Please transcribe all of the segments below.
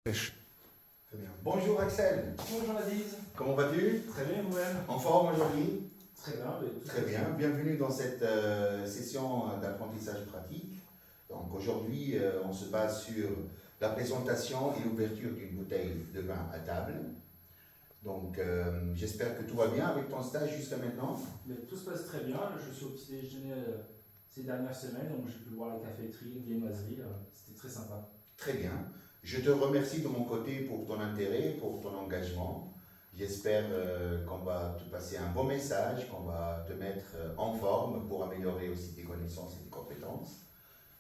Très bien. Bonjour Axel. Bonjour Adise. Comment vas-tu? Très bien, vous-même? En forme aujourd'hui? Très bien. Très bien. Bienvenue dans cette session d'apprentissage pratique. Donc aujourd'hui, on se base sur la présentation et l'ouverture d'une bouteille de vin à table. Donc j'espère que tout va bien avec ton stage jusqu'à maintenant. Mais tout se passe très bien. Je suis au petit déjeuner ces dernières semaines, donc j'ai pu voir la caféterie, les viennoiseries. C'était très sympa. Très bien. Je te remercie de mon côté pour ton intérêt, pour ton engagement. J'espère qu'on va te passer un bon message, qu'on va te mettre en forme pour améliorer aussi tes connaissances et tes compétences.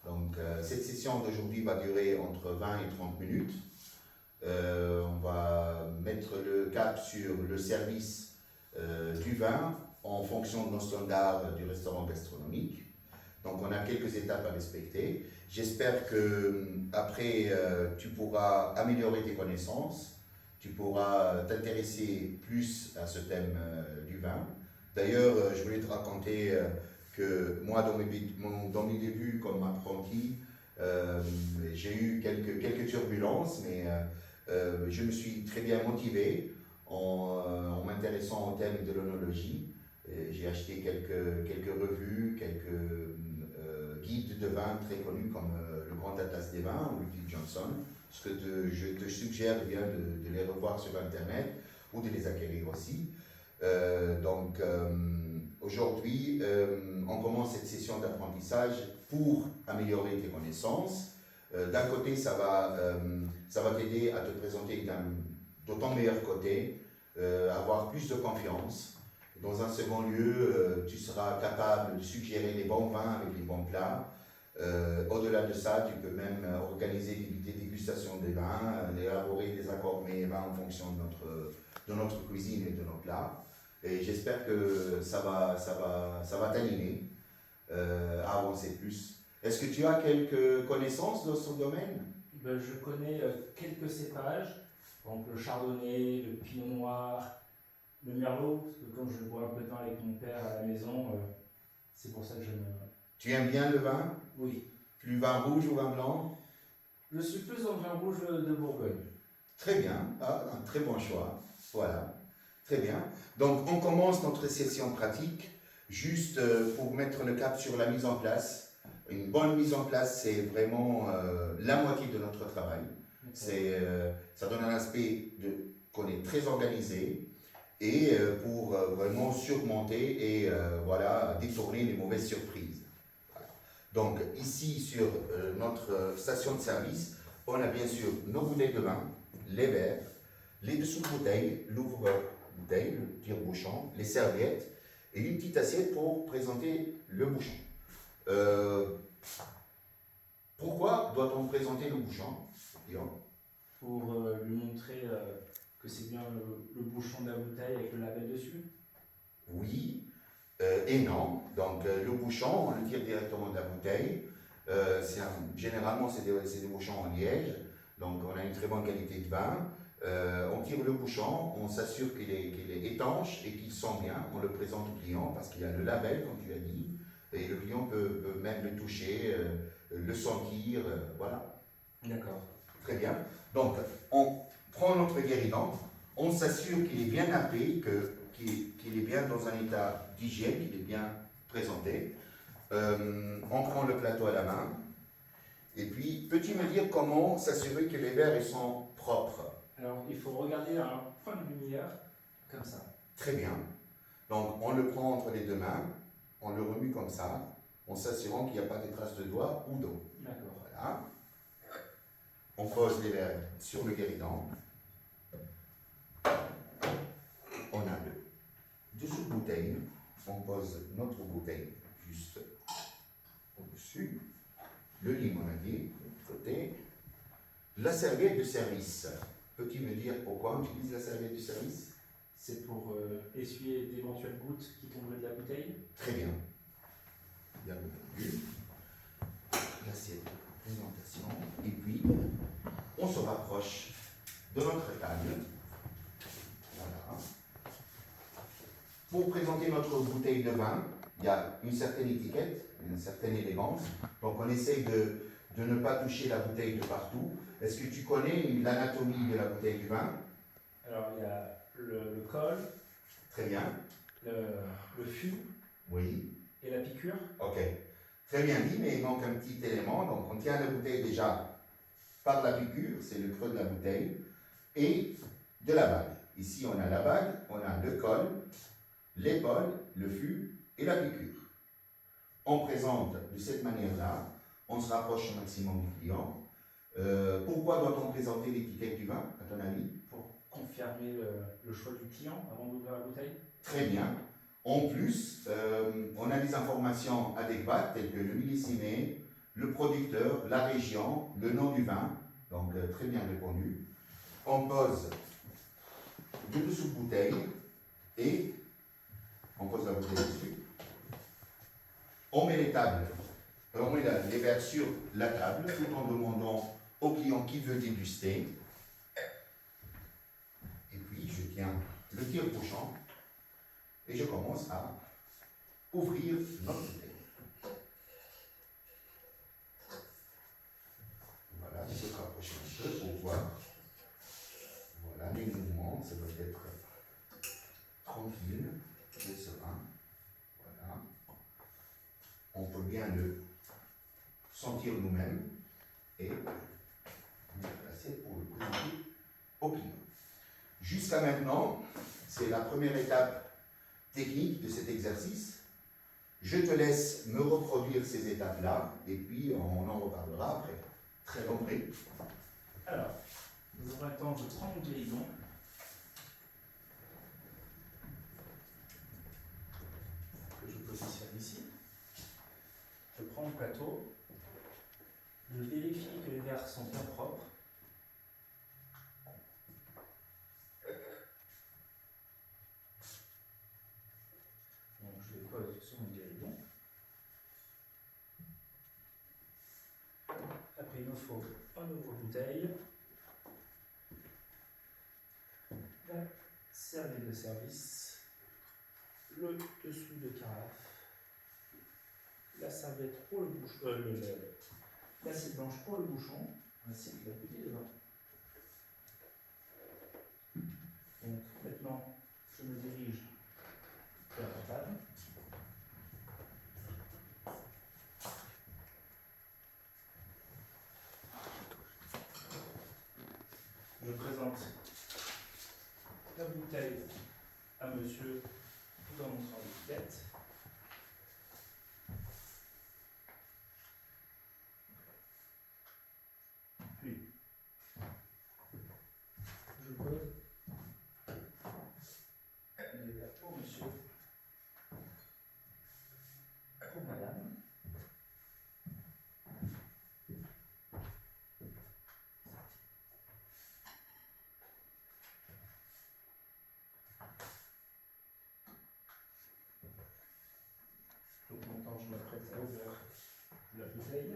Donc cette session d'aujourd'hui va durer entre 20 et 30 minutes. On va mettre le cap sur le service du vin en fonction de nos standards du restaurant gastronomique. Donc on a quelques étapes à respecter. J'espère que après tu pourras améliorer tes connaissances, tu pourras t'intéresser plus à ce thème du vin. D'ailleurs, je voulais te raconter que moi, dans mes débuts comme apprenti, j'ai eu quelques turbulences, mais je me suis très bien motivé en m'intéressant au thème de l'œnologie. J'ai acheté quelques revues, quelques guides de vin très connus comme le Grand Atlas des vins ou Ludwig Johnson. Je te suggère bien de les revoir sur Internet ou de les acquérir aussi. Aujourd'hui, on commence cette session d'apprentissage pour améliorer tes connaissances. D'un côté, ça va t'aider à te présenter de ton meilleur côté, avoir plus de confiance. Dans un second lieu, tu seras capable de suggérer les bons vins avec les bons plats. Au-delà de ça, tu peux même organiser des dégustations des vins, élaborer des accords mets et vins en fonction de notre cuisine et de nos plats. Et j'espère que ça va t'animer à avancer plus. Est-ce que tu as quelques connaissances dans ce domaine? Je connais quelques cépages, donc le chardonnay, le pinot noir, le merlot, parce que quand je bois un peu de vin avec mon père à la maison, c'est pour ça que je me... Tu aimes bien le vin? Oui. Plus vin rouge ou vin blanc? Je suis plus dans le vin rouge de Bourgogne. Très bien, un très bon choix. Voilà, très bien. Donc on commence notre session pratique, juste pour mettre le cap sur la mise en place. Une bonne mise en place, c'est vraiment la moitié de notre travail. Ça donne un aspect qu'on est très organisé et pour vraiment surmonter et voilà, détourner les mauvaises surprises. Voilà. Donc ici sur notre station de service, on a bien sûr nos bouteilles de vin, les verres, les dessous de bouteilles, l'ouvre-bouteille, le tire-bouchon, les serviettes et une petite assiette pour présenter le bouchon. Pourquoi doit-on présenter le bouchon? Pour lui montrer que c'est bien le bouchon de la bouteille avec le label dessus? Oui et non. Donc le bouchon, on le tire directement de la bouteille. Généralement, c'est des bouchons en liège. Donc on a une très bonne qualité de vin. On tire le bouchon, on s'assure qu'il est étanche et qu'il sent bien. On le présente au client parce qu'il y a le label, comme tu as dit. Et le client peut même le toucher, le sentir, voilà. D'accord. Très bien. Donc, on prend notre guéridon, on s'assure qu'il est bien nappé, qu'il est bien dans un état d'hygiène, qu'il est bien présenté. On prend le plateau à la main. Et puis, peux-tu me dire comment s'assurer que les verres ils sont propres? Alors, il faut regarder un point de lumière, comme ça. Très bien. Donc, on le prend entre les deux mains, on le remue comme ça, en s'assurant qu'il n'y a pas de traces de doigts ou d'eau. D'accord. Voilà. On pose les verres sur le guéridon. On a le dessous de bouteille. On pose notre bouteille juste au-dessus. Le limonadier de l'autre côté. La serviette de service. Peux-tu me dire pourquoi on utilise la serviette de service? C'est pour essuyer d'éventuelles gouttes qui tomberaient de la bouteille? Très bien. Bien entendu. L'assiette de présentation. Et puis, on se rapproche de notre table. Voilà. Pour présenter notre bouteille de vin, il y a une certaine étiquette, une certaine élégance. Donc on essaye de ne pas toucher la bouteille de partout. Est-ce que tu connais l'anatomie de la bouteille du vin? Alors, il y a le col, Très bien. le fût Oui. et la piqûre. Ok. Très bien dit, mais il manque un petit élément. Donc, on tient la bouteille déjà par la piqûre, c'est le creux de la bouteille, et de la bague. Ici, on a la bague, on a le col, l'épaule, le fût et la piqûre. On présente de cette manière-là, on se rapproche au maximum du client. Pourquoi doit-on présenter l'étiquette du vin, à ton avis? Pour confirmer le choix du client avant d'ouvrir la bouteille. Très bien. En plus, on a des informations adéquates telles que le millésimé, le producteur, la région, le nom du vin. Donc, très bien répondu. On pose deux dessous de bouteille et on pose la bouteille dessus. On met les tables, on met les verres sur la table tout en demandant au client qui veut déguster. Et puis, je tiens le tire-bouchon et je commence à ouvrir notre bouteille. Voilà, je vais rapprocher un peu pour voir. Voilà, les mouvements, ça doit être tranquille et serein. Voilà. On peut bien le sentir nous-mêmes et le placer pour le présenter au client. Jusqu'à maintenant, c'est la première étape technique de cet exercice. Je te laisse me reproduire ces étapes-là et puis on en reparlera après. Très compris. Alors, nous aurons le temps de prendre le guéridon. Que je positionne ici. Je prends le plateau. Je vérifie que les verres sont bien propres. Donc je les pose sur mon guéridon. Après, il me faut un ouvre-bouteille, la serviette de service, le dessous de carafe, la serviette pour le bouchon, l'assiette blanche pour le bouchon, ainsi que la bouteille de vin. Donc maintenant, je me dirige vers la table. Je présente la bouteille à monsieur tout en montrant l'étiquette. Puis, je pose les verres pour monsieur, pour madame. Donc maintenant, je m'apprête à ouvrir la bouteille.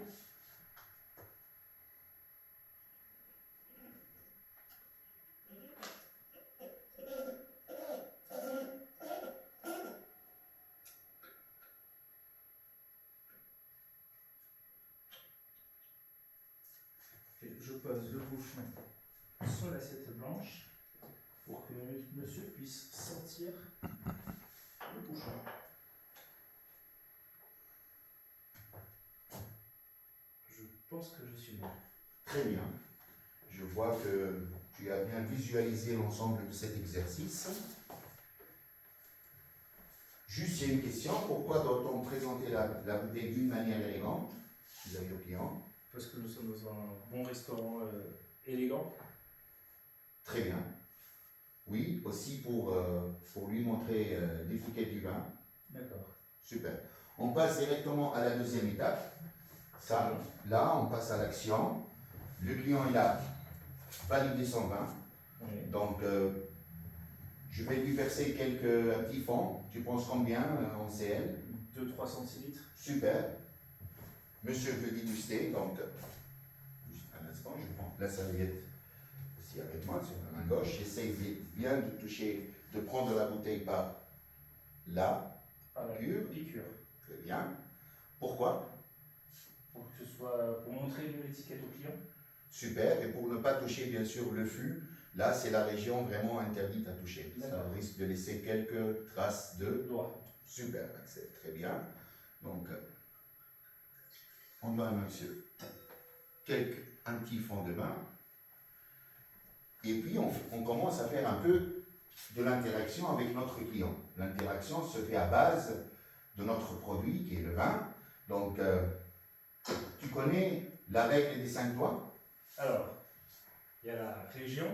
Et je pose le bouchon sur l'assiette blanche pour que monsieur puisse sortir le bouchon. Je pense que je suis bon. Très bien. Je vois que tu as bien visualisé l'ensemble de cet exercice. Juste, j'ai une question. Pourquoi doit-on présenter la bouteille d'une manière élégante vis-à-vis au client? Parce que nous sommes dans un bon restaurant élégant. Très bien. Oui, aussi pour lui montrer l'étiquette du vin. D'accord. Super. On passe directement à la deuxième étape. Ça, là, on passe à l'action. Le client, il a validé son vin. Oui. Donc, je vais lui verser un petit fond. Tu penses combien en CL? 2-3 centilitres. Super. Monsieur veut déguster, donc, juste un instant, je prends la serviette aussi avec moi sur la main gauche. J'essaye bien de toucher, de prendre la bouteille par la Ah, piqûre. piqûre. Très bien. Pourquoi? pour que ce soit, pour montrer une étiquette au client. Super, et pour ne pas toucher bien sûr le fût, là c'est la région vraiment interdite à toucher. Ça risque de laisser quelques traces de doigts. Super, c'est très bien. Donc, on donne monsieur un petit fond de main. Et puis on commence à faire un peu de l'interaction avec notre client. L'interaction se fait à base de notre produit qui est le vin. Donc, tu connais la règle des 5 doigts? Alors, il y a la région,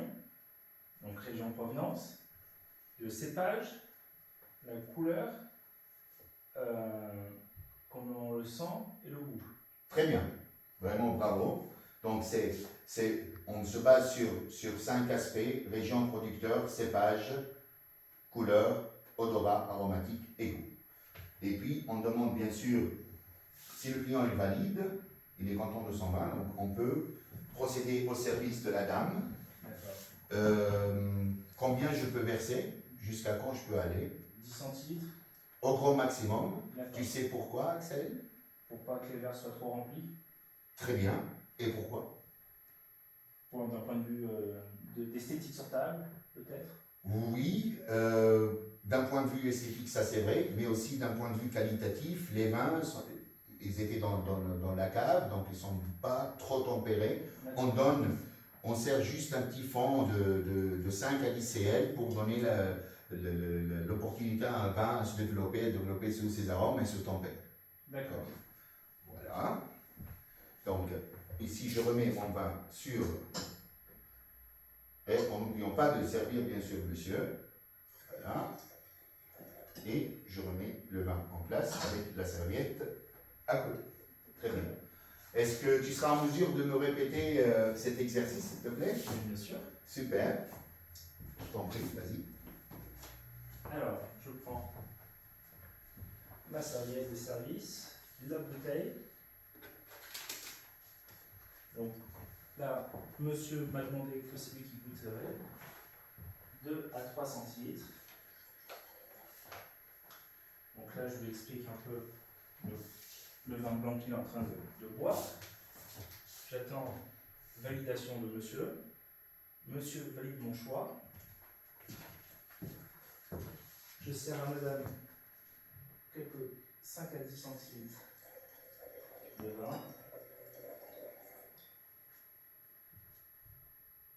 donc région provenance, le cépage, la couleur, comment on le sent et le goût. Très bien, vraiment bravo. Donc on se base sur 5 aspects: région, producteur, cépage, couleur, odorat, aromatique et goût. Et puis on demande bien sûr, si le client est valide, il est content de son vin, donc on peut procéder au service de la dame. Combien je peux verser? Jusqu'à quand je peux aller? 10 centilitres. Au grand maximum. Tu sais pourquoi, Axel? Pour pas que les verres soient trop remplis. Très bien. Et pourquoi? D'un point de vue d'esthétique sur table, peut-être? Oui, d'un point de vue esthétique, ça c'est vrai, mais aussi d'un point de vue qualitatif, les vins, ils étaient dans la cave, donc ils ne sont pas trop tempérés. On sert juste un petit fond de 5 à 10 cl pour donner l'opportunité à un vin à se développer sous ses arômes et se tempérer. D'accord. Voilà. Donc, ici, je remets mon vin sur... Et en n'oubliant pas de servir, bien sûr, monsieur. Voilà. Et je remets le vin en place avec la serviette à côté. Très bien. Est-ce que tu seras en mesure de me répéter cet exercice, s'il te plaît? Oui, bien sûr. Super. Je t'en prie, vas-y. Alors, je prends ma serviette de service, la bouteille. Donc là, monsieur m'a demandé que c'est lui qui goûterait 2 à 3 centilitres. Donc là, je lui explique un peu le vin blanc qu'il est en train de boire. J'attends validation de monsieur. Monsieur valide mon choix. Je sers à madame quelques 5 à 10 centilitres de vin.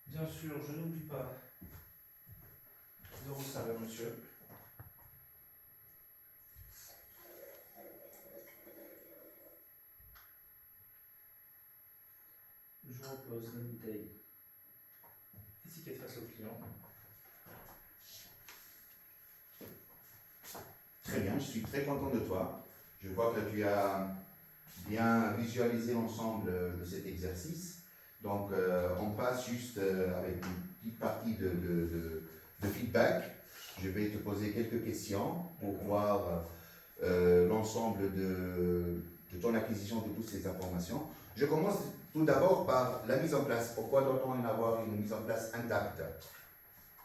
Bien sûr, je n'oublie pas de resservir monsieur. Je repose la bouteille étiquette face au client. Très bien, je suis très content de toi. Je vois que tu as bien visualisé l'ensemble de cet exercice. Donc, on passe juste avec une petite partie de feedback. Je vais te poser quelques questions pour voir l'ensemble de ton acquisition de toutes ces informations. Je commence tout d'abord par la mise en place. Pourquoi doit-on en avoir une mise en place intacte?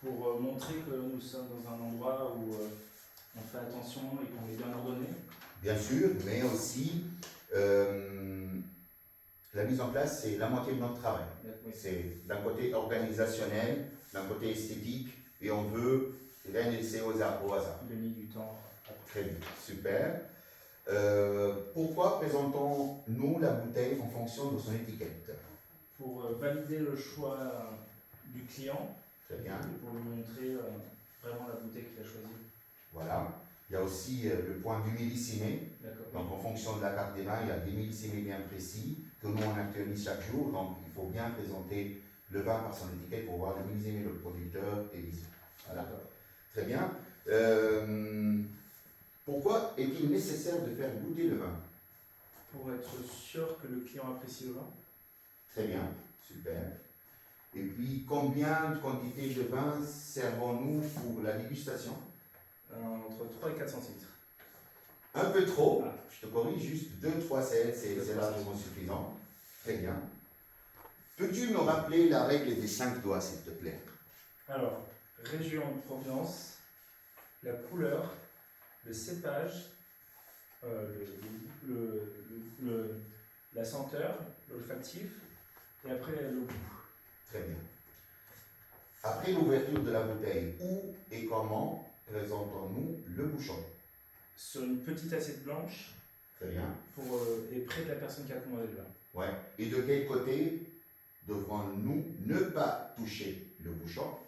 Pour montrer que nous sommes dans un endroit où on fait attention et qu'on est bien ordonné. Bien sûr, mais aussi la mise en place, c'est la moitié de notre travail. C'est d'un côté organisationnel, d'un côté esthétique, et on veut rien laisser au hasard. Gagner du temps. Très bien, super. Pourquoi présentons-nous la bouteille en fonction de son étiquette? Pour valider le choix du client. Très bien. Et pour lui montrer vraiment la bouteille qu'il a choisie. Voilà. Il y a aussi le point du millésimé. Donc en fonction de la carte des vins, il y a des millésimés bien précis que nous on actualise chaque jour. Donc il faut bien présenter le vin par son étiquette pour voir le millésimé, le producteur et vice. Voilà. Très bien. Pourquoi est-il nécessaire de faire goûter le vin? Pour être sûr que le client apprécie le vin. Très bien, super. Et puis, combien de quantités de vin servons-nous pour la dégustation? Entre 3 et 4 centilitres. Un peu trop, je te corrige, juste 2-3 cl, c'est largement suffisant. Très bien. Peux-tu me rappeler la règle des 5 doigts, s'il te plaît? Alors, région de provenance, la couleur, le cépage, la senteur, l'olfactif, et après le goût. Très bien. Après l'ouverture de la bouteille, où et comment présentons-nous le bouchon? Sur une petite assiette blanche, Très bien. et près de la personne qui a commandé le vin. Ouais. Et de quel côté devrons-nous ne pas toucher le bouchon?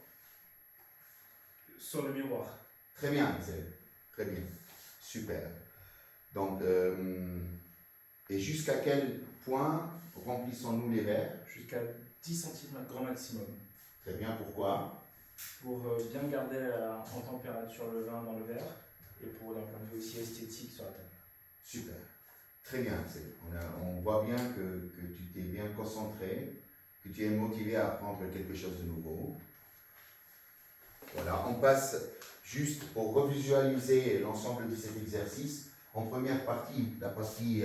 Sur le miroir. Très bien, Axel. Très bien. Super. Donc, et jusqu'à quel point remplissons-nous les verres? Jusqu'à 10 cm grand maximum. Très bien, pourquoi? Pour bien garder en température le vin dans le verre et pour d'un point de vue aussi esthétique sur la table. Super. Très bien, Axel. On voit bien que tu t'es bien concentré, que tu es motivé à apprendre quelque chose de nouveau. Voilà, on passe juste pour revisualiser l'ensemble de cet exercice. En première partie, la partie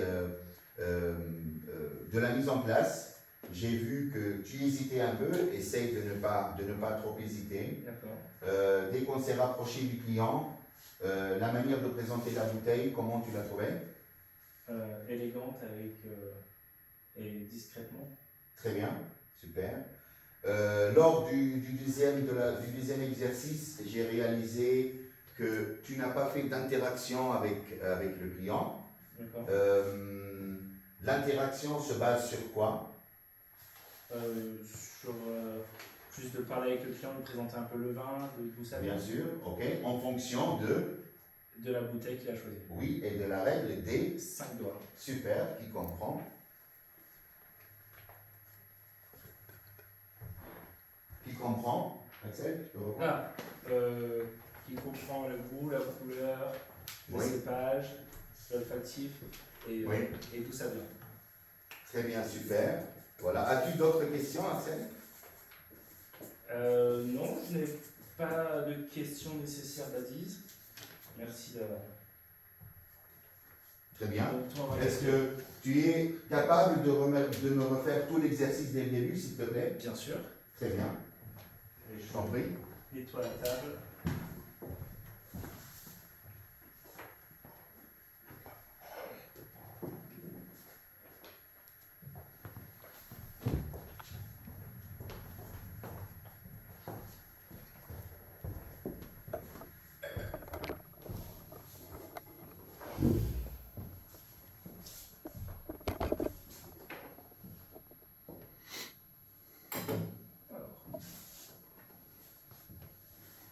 de la mise en place, j'ai vu que tu hésitais un peu, essaye de ne pas trop hésiter. D'accord. Dès qu'on s'est rapproché du client, la manière de présenter la bouteille, comment tu l'as trouvée? Élégante et discrètement. Très bien, super. Lors du deuxième exercice, j'ai réalisé que tu n'as pas fait d'interaction avec le client. L'interaction se base sur quoi? Sur juste de parler avec le client, de présenter un peu le vin, de tout ça. Bien sûr, ok. En fonction de la bouteille qu'il a choisie. Oui, et de la règle des 5 doigts. Super, qui comprend? Qui comprend, Axel, tu peux reprendre? Qui comprend le goût, la couleur, le Oui. cépage, l'olfactif et tout ça bien. Très bien, super. Voilà. As-tu d'autres questions, Axel? Non, je n'ai pas de questions nécessaires d'Adiz. Merci Très bien. de ton Est-ce que tu es capable de me refaire tout l'exercice dès le début, s'il te plaît? Bien sûr. Très bien. Et Je t'en prie. nettoie la table.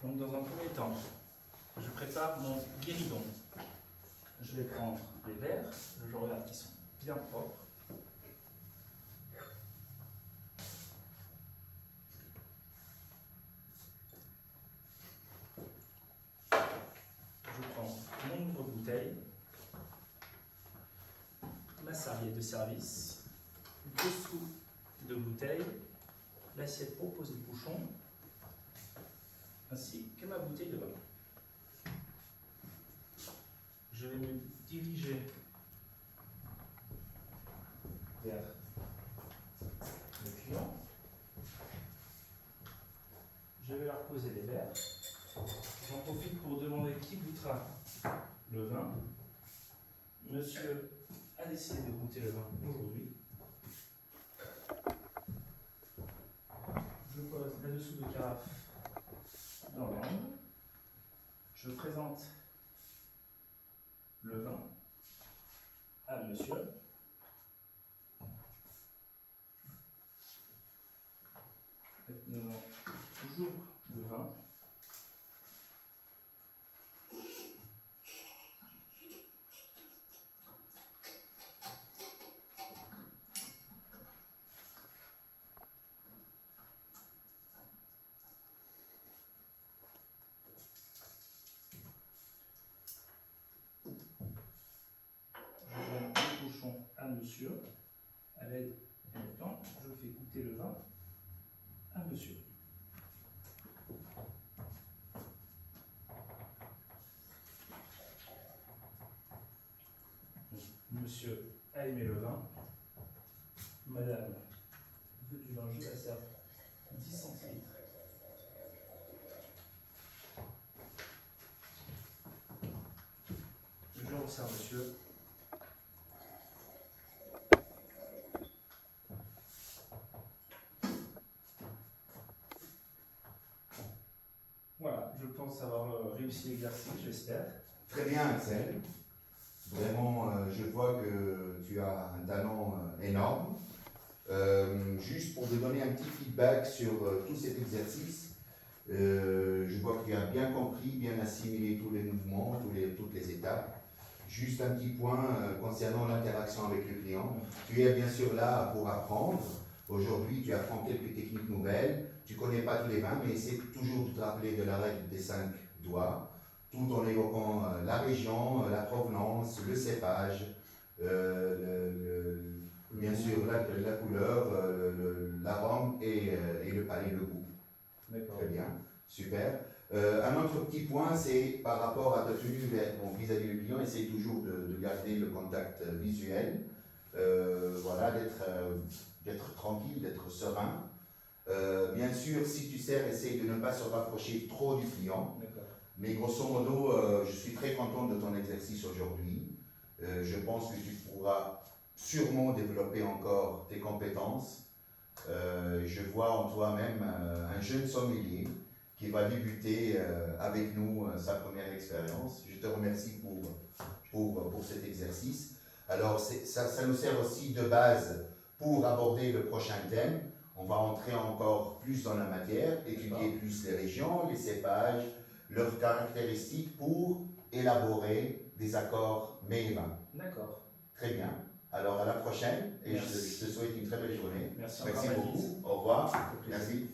Donc dans un premier temps, je prépare mon guéridon. Je vais prendre les verres, je regarde qu'ils sont bien propres. Je prends mon ouvre-bouteille, ma serviette de service, dessous de bouteille, l'assiette pour poser le bouchon, ainsi que ma bouteille de vin. Je vais me diriger vers le client. Je vais leur poser les verres. J'en profite pour demander qui goûtera le vin. Monsieur a décidé de goûter le vin aujourd'hui. Je pose la dessous de carafe dans l'angle. Je présente le vin à monsieur. Maintenant, toujours le vin. Je donne le bouchon à monsieur. À l'aide du temps, je fais goûter le vin à monsieur. Monsieur a aimé le vin. Madame veut du vin, je la sers 10 centilitres. Je resserre monsieur. je pense avoir réussi l'exercice, j'espère. Très bien, Axel. Vraiment, je vois que tu as un talent énorme. Juste pour te donner un petit feedback sur tout cet exercice, je vois que tu as bien compris, bien assimilé tous les mouvements, toutes les étapes. Juste un petit point concernant l'interaction avec le client. Tu es bien sûr là pour apprendre. Aujourd'hui, tu apprends quelques techniques nouvelles. Tu ne connais pas tous les 20, mais essaie toujours de te rappeler de la règle des 5 doigts, tout en évoquant la région, la provenance, le cépage, bien sûr la couleur, l'arôme et le palais, le goût. Très bien, super. Un autre petit point, c'est par rapport à ta tenue vis-à-vis du client, essaye toujours de garder le contact visuel, voilà, d'être tranquille, d'être serein. Bien sûr, si tu sers, essaye de ne pas se rapprocher trop du client. Mais grosso modo, je suis très content de ton exercice aujourd'hui. Je pense que tu pourras sûrement développer encore tes compétences. Je vois en toi-même un jeune sommelier qui va débuter avec nous sa première expérience. Je te remercie pour cet exercice. Alors, ça nous sert aussi de base pour aborder le prochain thème. On va entrer encore plus dans la matière, étudier plus les régions, les cépages, leurs caractéristiques pour élaborer des accords mets et vins. D'accord. Très bien. Alors à la prochaine et je te souhaite une très belle journée. Merci beaucoup. Au revoir. Merci.